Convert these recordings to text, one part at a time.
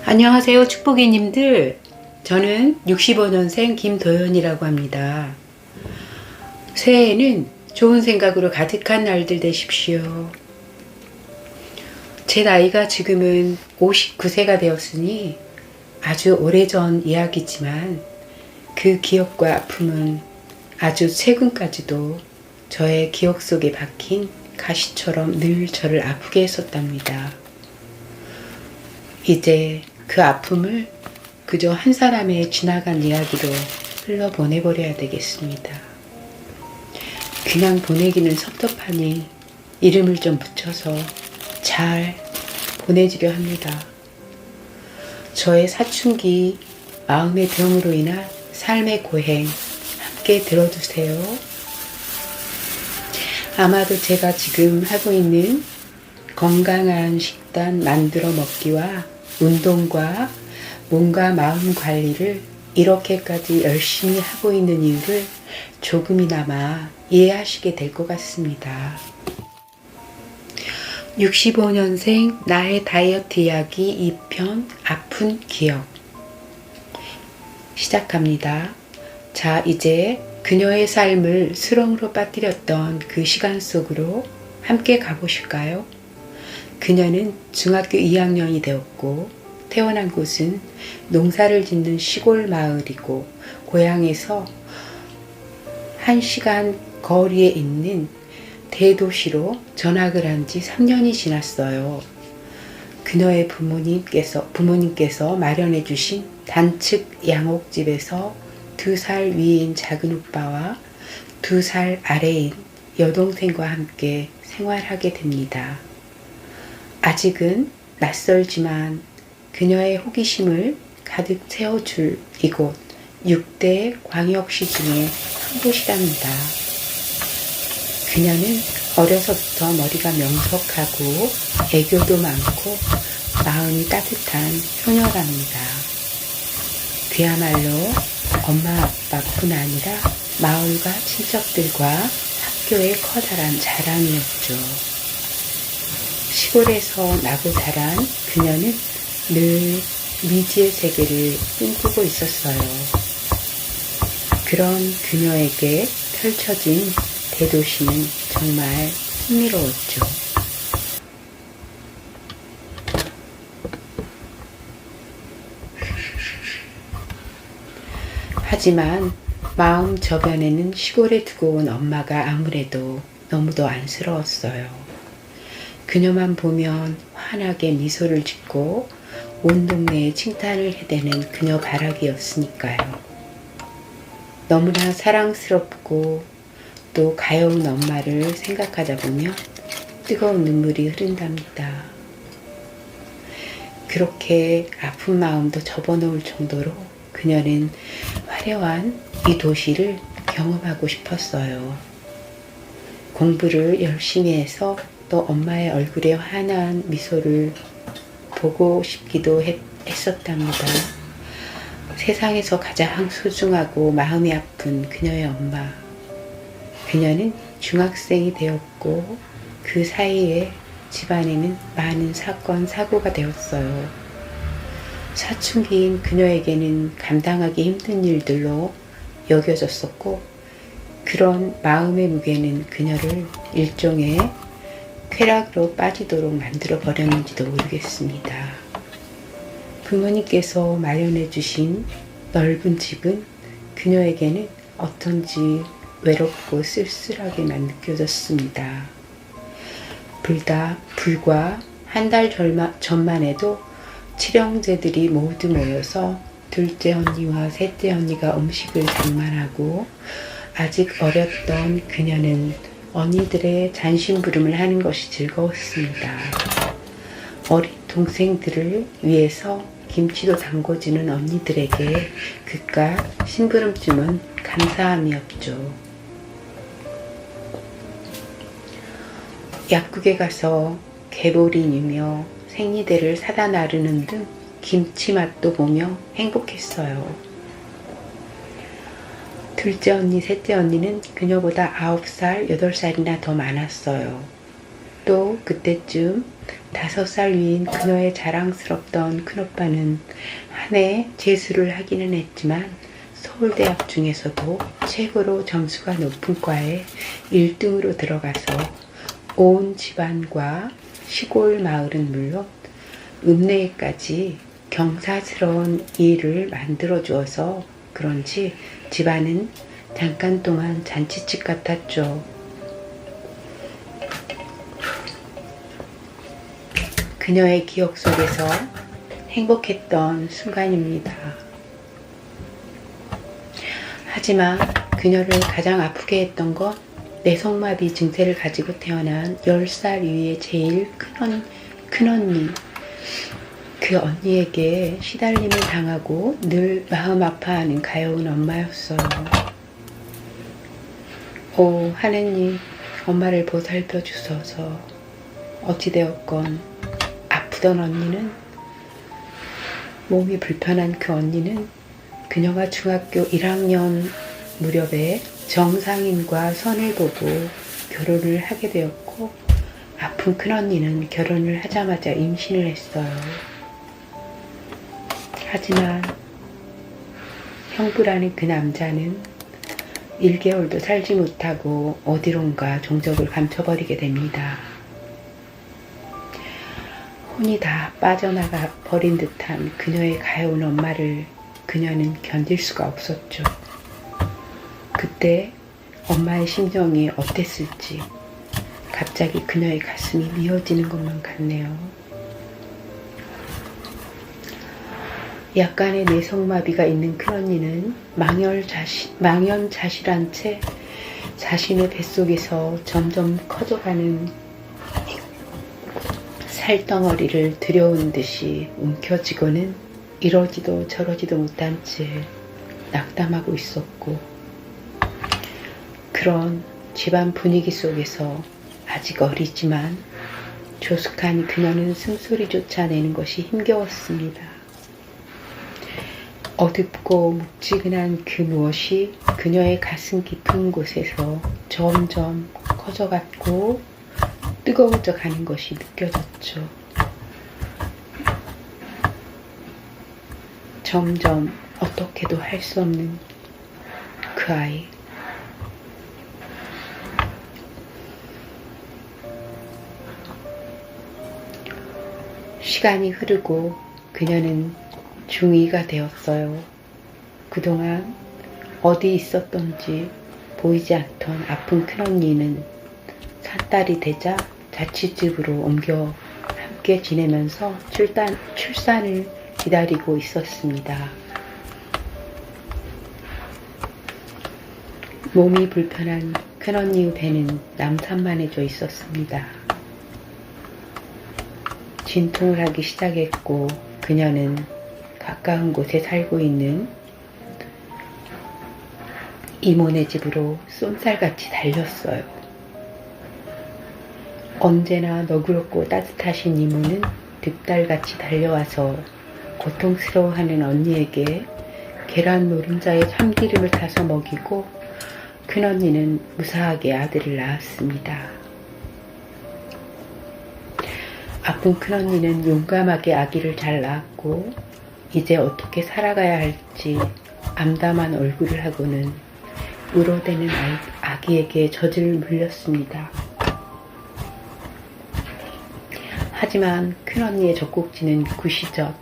안녕하세요, 축복이님들. 저는 65년생 김도연이라고 합니다. 새해에는 좋은 생각으로 가득한 날들 되십시오. 제 나이가 지금은 59세가 되었으니 아주 오래전 이야기지만 그 기억과 아픔은 아주 최근까지도 저의 기억 속에 박힌 가시처럼 늘 저를 아프게 했었답니다. 이제 그 아픔을 그저 한 사람의 지나간 이야기로 흘러보내버려야 되겠습니다. 그냥 보내기는 섭섭하니 이름을 좀 붙여서 잘 보내주려 합니다. 저의 사춘기 마음의 병으로 인한 삶의 고행 함께 들어주세요. 아마도 제가 지금 하고 있는 건강한 식단 만들어 먹기와 운동과 몸과 마음 관리를 이렇게까지 열심히 하고 있는 이유를 조금이나마 이해하시게 될 것 같습니다. 65년생 나의 다이어트 이야기 2편 아픈 기억 시작합니다. 자, 이제 그녀의 삶을 수렁으로 빠뜨렸던 그 시간 속으로 함께 가보실까요? 그녀는 중학교 2학년이 되었고 태어난 곳은 농사를 짓는 시골 마을이고 고향에서 1시간 거리에 있는 대도시로 전학을 한 지 3년이 지났어요. 그녀의 부모님께서 마련해 주신 단측 양옥집에서 2살 위인 작은 오빠와 2살 아래인 여동생과 함께 생활하게 됩니다. 아직은 낯설지만 그녀의 호기심을 가득 채워줄 이곳 6대 광역시 중에 한 곳이랍니다. 그녀는 어려서부터 머리가 명석하고 애교도 많고 마음이 따뜻한 효녀랍니다. 그야말로 엄마 아빠뿐 아니라 마을과 친척들과 학교의 커다란 자랑이었죠. 시골에서 나고 자란 그녀는 늘 미지의 세계를 꿈꾸고 있었어요. 그런 그녀에게 펼쳐진 대도시는 정말 흥미로웠죠. 하지만 마음 저변에는 시골에 두고 온 엄마가 아무래도 너무도 안쓰러웠어요. 그녀만 보면 환하게 미소를 짓고 온 동네에 칭찬을 해대는 그녀 바라기였으니까요. 너무나 사랑스럽고 또 가여운 엄마를 생각하다 보면 뜨거운 눈물이 흐른답니다. 그렇게 아픈 마음도 접어놓을 정도로 그녀는 화려한 이 도시를 경험하고 싶었어요. 공부를 열심히 해서 또 엄마의 얼굴에 환한 미소를 보고 싶기도 했었답니다. 세상에서 가장 소중하고 마음이 아픈 그녀의 엄마. 그녀는 중학생이 되었고 그 사이에 집안에는 많은 사건, 사고가 되었어요. 사춘기인 그녀에게는 감당하기 힘든 일들로 여겨졌었고 그런 마음의 무게는 그녀를 일종의 쾌락으로 빠지도록 만들어 버렸는지도 모르겠습니다. 부모님께서 마련해 주신 넓은 집은 그녀에게는 어떤지 외롭고 쓸쓸하게만 느껴졌습니다. 불과 한 달 전만 해도 칠형제들이 모두 모여서 둘째 언니와 셋째 언니가 음식을 장만하고 아직 어렸던 그녀는 언니들의 잔심부름을 하는 것이 즐거웠습니다. 어린 동생들을 위해서 김치도 담궈주는 언니들에게 그깟 심부름쯤은 감사함이었죠. 약국에 가서 개보린이며 생리대를 사다 나르는 등 김치 맛도 보며 행복했어요. 둘째 언니, 셋째 언니는 그녀보다 9살, 8살이나 더 많았어요. 또 그때쯤 5살 위인 그녀의 자랑스럽던 큰오빠는 한 해 재수를 하기는 했지만 서울대학 중에서도 최고로 점수가 높은 과에 1등으로 들어가서 온 집안과 시골 마을은 물론 읍내에까지 경사스러운 일을 만들어 주어서 그런지 집안은 잠깐 동안 잔치집 같았죠. 그녀의 기억 속에서 행복했던 순간입니다. 하지만 그녀를 가장 아프게 했던 건 뇌성마비 증세를 가지고 태어난 10살 위의 제일 큰 언니. 그 언니에게 시달림을 당하고 늘 마음 아파하는 가여운 엄마였어요. 오 하느님, 엄마를 보살펴 주소서. 어찌되었건 아프던 언니는, 몸이 불편한 그 언니는 그녀가 중학교 1학년 무렵에 정상인과 선을 보고 결혼을 하게 되었고, 아픈 큰언니는 결혼을 하자마자 임신을 했어요. 하지만 형부라는 그 남자는 1개월도 살지 못하고 어디론가 종적을 감춰버리게 됩니다. 혼이 다 빠져나가 버린 듯한 그녀의 가여운 엄마를 그녀는 견딜 수가 없었죠. 그때 엄마의 심정이 어땠을지 갑자기 그녀의 가슴이 미어지는 것만 같네요. 약간의 뇌성마비가 있는 큰언니는 망연자실한 채 자신의 뱃속에서 점점 커져가는 살덩어리를 들여온 듯이 움켜쥐고는 이러지도 저러지도 못한 채 낙담하고 있었고, 그런 집안 분위기 속에서 아직 어리지만 조숙한 그녀는 숨소리조차 내는 것이 힘겨웠습니다. 어둡고 묵지근한 그 무엇이 그녀의 가슴 깊은 곳에서 점점 커져갔고 뜨거워져 가는 것이 느껴졌죠. 점점 어떻게도 할 수 없는 그 아이. 시간이 흐르고 그녀는 중2가 되었어요. 그동안 어디 있었던지 보이지 않던 아픈 큰언니는 산딸이 되자 자취집으로 옮겨 함께 지내면서 출산을 기다리고 있었습니다. 몸이 불편한 큰언니의 배는 남산만해져 있었습니다. 진통을 하기 시작했고 그녀는 가까운 곳에 살고 있는 이모네 집으로 쏜살같이 달렸어요. 언제나 너그럽고 따뜻하신 이모는 득달같이 달려와서 고통스러워하는 언니에게 계란 노른자에 참기름을 타서 먹이고 큰언니는 무사하게 아들을 낳았습니다. 아픈 큰언니는 용감하게 아기를 잘 낳았고 이제 어떻게 살아가야 할지 암담한 얼굴을 하고는 울어대는 아기에게 젖을 물렸습니다. 하지만 큰언니의 젖꼭지는 구시젖,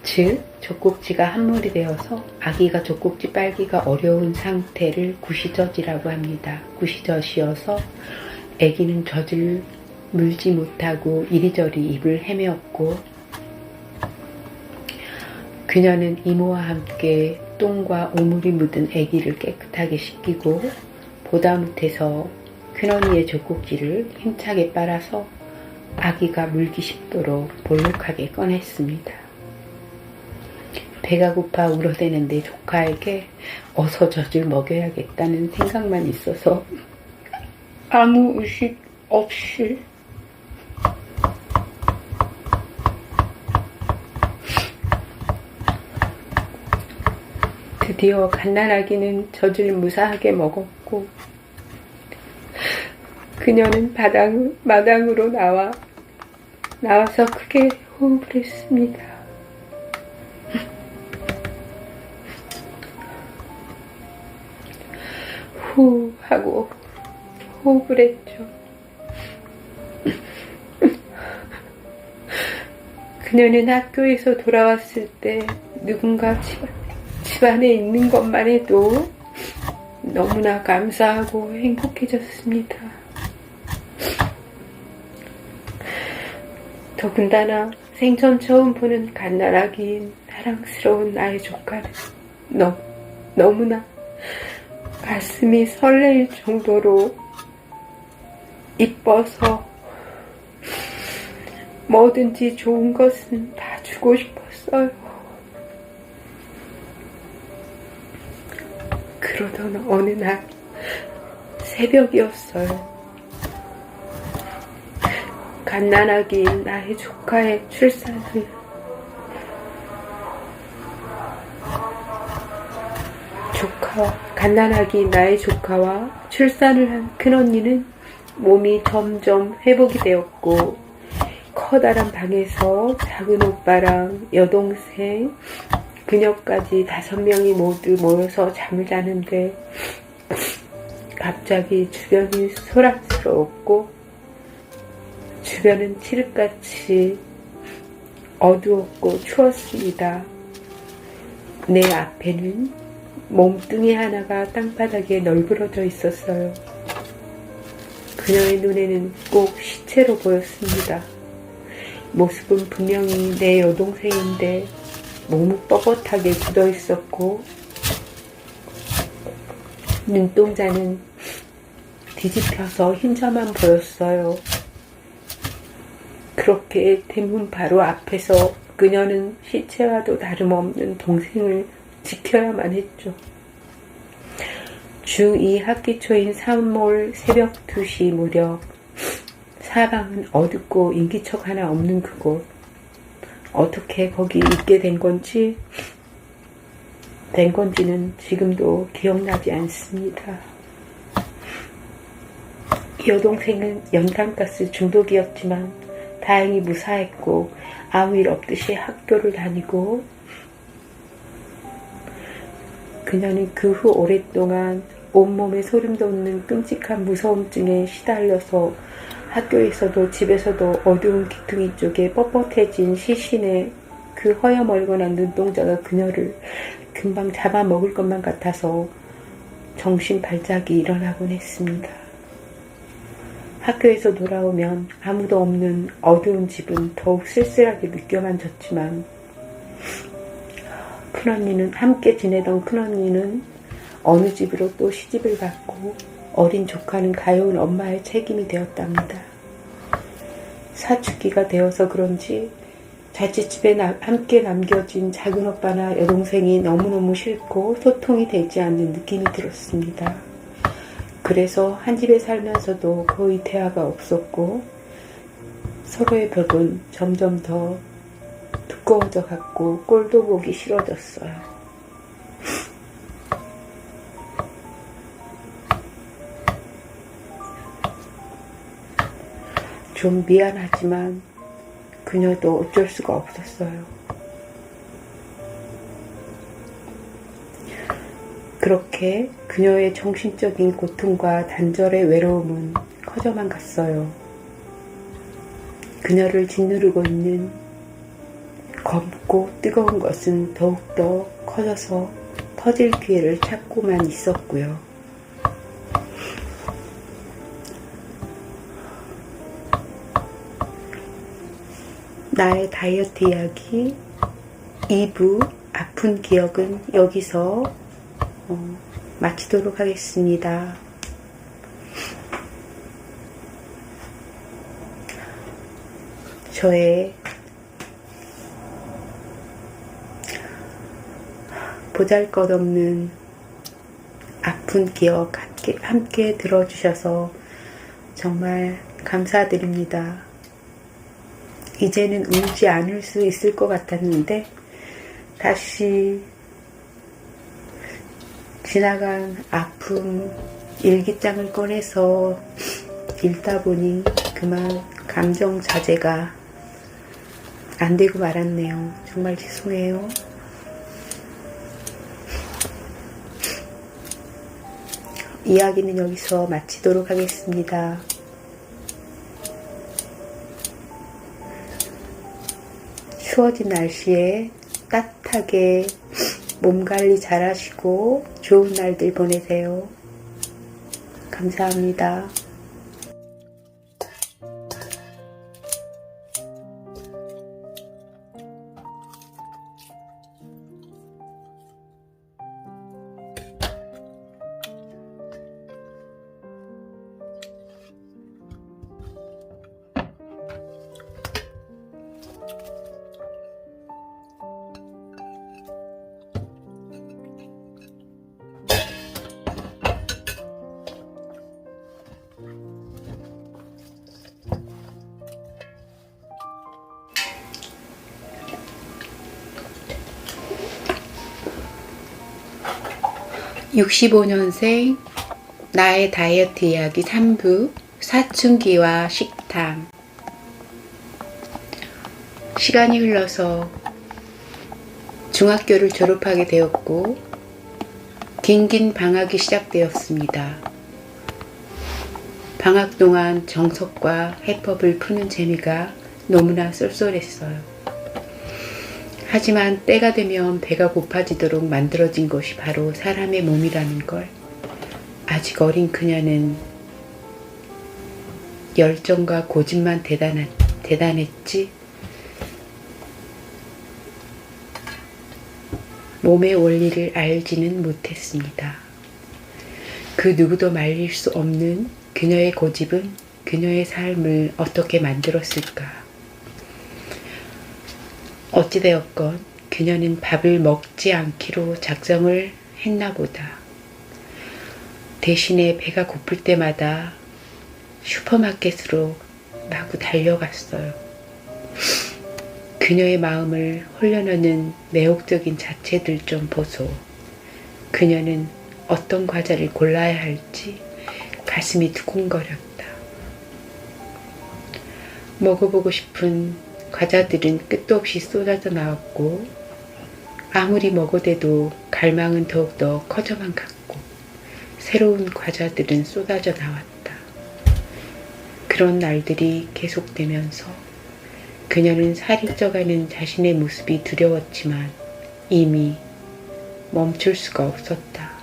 즉 젖꼭지가 함몰이 되어서 아기가 젖꼭지 빨기가 어려운 상태를 구시젖이라고 합니다. 구시젖이어서 아기는 젖을 물지 못하고 이리저리 입을 헤매었고, 그녀는 이모와 함께 똥과 오물이 묻은 아기를 깨끗하게 씻기고 보다 못해서 큰언니의 젖꼭지를 힘차게 빨아서 아기가 물기 쉽도록 볼록하게 꺼냈습니다. 배가 고파 울어대는데 조카에게 어서 젖을 먹여야겠다는 생각만 있어서 아무 의식 없이 드디어 갓난아기는 젖을 무사하게 먹었고 그녀는 마당으로 나와 나와서 크게 호흡을 했습니다. 후 하고 호흡을 했죠. 그녀는 학교에서 돌아왔을 때 누군가 집 안에 있는 것만 해도 너무나 감사하고 행복해졌습니다. 더군다나 생전 처음 보는 갓난아기인 사랑스러운 나의 조카는 너무나 가슴이 설레일 정도로 이뻐서 뭐든지 좋은 것은 다 주고 싶었어요. 그러던 어느 날 새벽이었어요. 갓난아기인 나의 조카의 출산을 갓난아기인 나의 조카와 출산을 한 큰언니는 몸이 점점 회복이 되었고 커다란 방에서 작은 오빠랑 여동생, 그녀까지 5명이 모두 모여서 잠을 자는데 갑자기 주변이 소란스러웠고 주변은 칠흑같이 어두웠고 추웠습니다. 내 앞에는 몸뚱이 하나가 땅바닥에 널브러져 있었어요. 그녀의 눈에는 꼭 시체로 보였습니다. 모습은 분명히 내 여동생인데 몸은 뻣뻣하게 굳어 있었고 눈동자는 뒤집혀서 흰자만 보였어요. 그렇게 대문 바로 앞에서 그녀는 시체와도 다름없는 동생을 지켜야만 했죠. 중2 학기 초인 3월 새벽 2시 무렵 사방은 어둡고 인기척 하나 없는 그곳. 어떻게 거기 있게 된 건지는 지금도 기억나지 않습니다. 여동생은 연탄가스 중독이었지만 다행히 무사했고 아무 일 없듯이 학교를 다니고 그녀는 그 후 오랫동안 온몸에 소름 돋는 끔찍한 무서움증에 시달려서 학교에서도 집에서도 어두운 귀퉁이 쪽에 뻣뻣해진 시신의 그 허여멀건한 눈동자가 그녀를 금방 잡아먹을 것만 같아서 정신 발작이 일어나곤 했습니다. 학교에서 돌아오면 아무도 없는 어두운 집은 더욱 쓸쓸하게 느껴만 졌지만 함께 지내던 큰언니는 어느 집으로 또 시집을 갔고 어린 조카는 가여운 엄마의 책임이 되었답니다. 사춘기가 되어서 그런지 자취집에 함께 남겨진 작은 오빠나 여동생이 너무너무 싫고 소통이 되지 않는 느낌이 들었습니다. 그래서 한 집에 살면서도 거의 대화가 없었고 서로의 벽은 점점 더 두꺼워져 갔고 꼴도 보기 싫어졌어요. 좀 미안하지만 그녀도 어쩔 수가 없었어요. 그렇게 그녀의 정신적인 고통과 단절의 외로움은 커져만 갔어요. 그녀를 짓누르고 있는 검고 뜨거운 것은 더욱더 커져서 터질 기회를 찾고만 있었고요. 나의 다이어트 이야기 2부 아픈 기억은 여기서 마치도록 하겠습니다. 저의 보잘것없는 아픈 기억 함께 들어주셔서 정말 감사드립니다. 이제는 울지 않을 수 있을 것 같았는데 다시 지나간 아픔 일기장을 꺼내서 읽다 보니 그만 감정 자제가 안 되고 말았네요. 정말 죄송해요. 이야기는 여기서 마치도록 하겠습니다. 추워진 날씨에 따뜻하게 몸 관리 잘 하시고 좋은 날들 보내세요. 감사합니다. (65년생) 나의 다이어트 이야기 3부 사춘기와 식탐. 시간이 흘러서 중학교를 졸업하게 되었고 긴긴 방학이 시작되었습니다. 방학 동안 정석과 해법을 푸는 재미가 너무나 쏠쏠했어요. 하지만 때가 되면 배가 고파지도록 만들어진 것이 바로 사람의 몸이라는 걸 아직 어린 그녀는 열정과 고집만 대단했지 몸의 원리를 알지는 못했습니다. 그 누구도 말릴 수 없는 그녀의 고집은 그녀의 삶을 어떻게 만들었을까? 어찌되었건 그녀는 밥을 먹지 않기로 작정을 했나 보다. 대신에 배가 고플 때마다 슈퍼마켓으로 마구 달려갔어요. 그녀의 마음을 홀려넣는 매혹적인 자체들 좀 보소. 그녀는 어떤 과자를 골라야 할지 가슴이 두근거렸다. 먹어보고 싶은 과자들은 끝도 없이 쏟아져 나왔고 아무리 먹어대도 갈망은 더욱더 커져만 갔고 새로운 과자들은 쏟아져 나왔다. 그런 날들이 계속되면서 그녀는 살이 쪄가는 자신의 모습이 두려웠지만 이미 멈출 수가 없었다.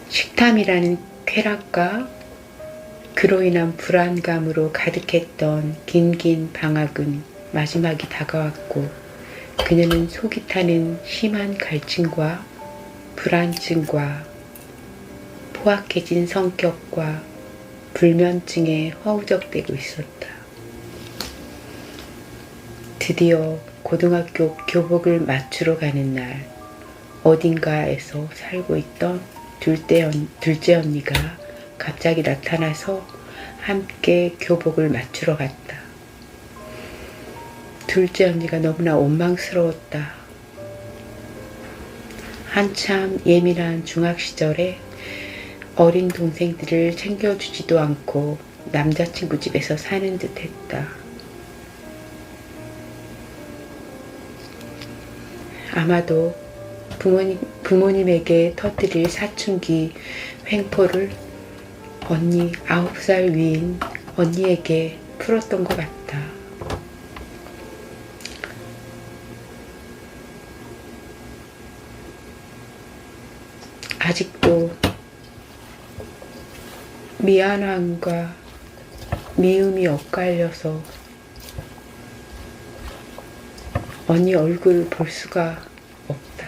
식탐이라는 쾌락과 그로 인한 불안감으로 가득했던 긴긴 방학은 마지막이 다가왔고 그녀는 속이 타는 심한 갈증과 불안증과 포악해진 성격과 불면증에 허우적대고 있었다. 드디어 고등학교 교복을 맞추러 가는 날 어딘가에서 살고 있던 둘째 언니가 갑자기 나타나서 함께 교복을 맞추러 갔다. 둘째 언니가 너무나 원망스러웠다. 한참 예민한 중학 시절에 어린 동생들을 챙겨주지도 않고 남자친구 집에서 사는 듯 했다. 아마도 부모님에게 터뜨릴 사춘기 횡포를 언니 9살 위인 언니에게 풀었던 것 같다. 아직도 미안함과 미움이 엇갈려서 언니 얼굴을 볼 수가 없다.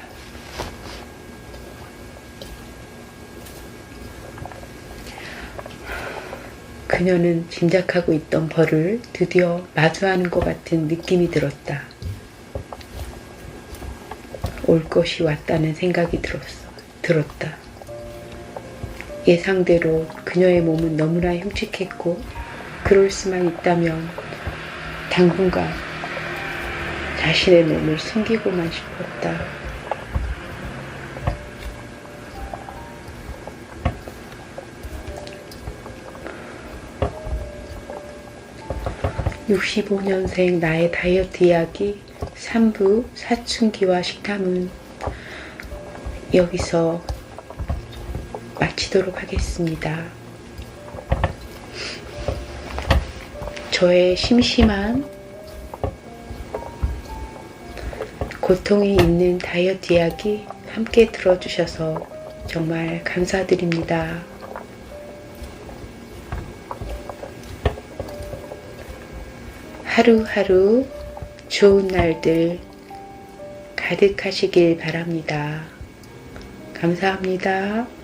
그녀는 짐작하고 있던 벌을 드디어 마주하는 것 같은 느낌이 들었다. 올 것이 왔다는 생각이 들었다. 예상대로 그녀의 몸은 너무나 흉측했고 그럴 수만 있다면 당분간 자신의 몸을 숨기고만 싶었다. 65년생 나의 다이어트 이야기 3부 사춘기와 식탐은 여기서 마치도록 하겠습니다. 저의 심심한 고통이 있는 다이어트 이야기 함께 들어주셔서 정말 감사드립니다. 하루하루 좋은 날들 가득하시길 바랍니다. 감사합니다.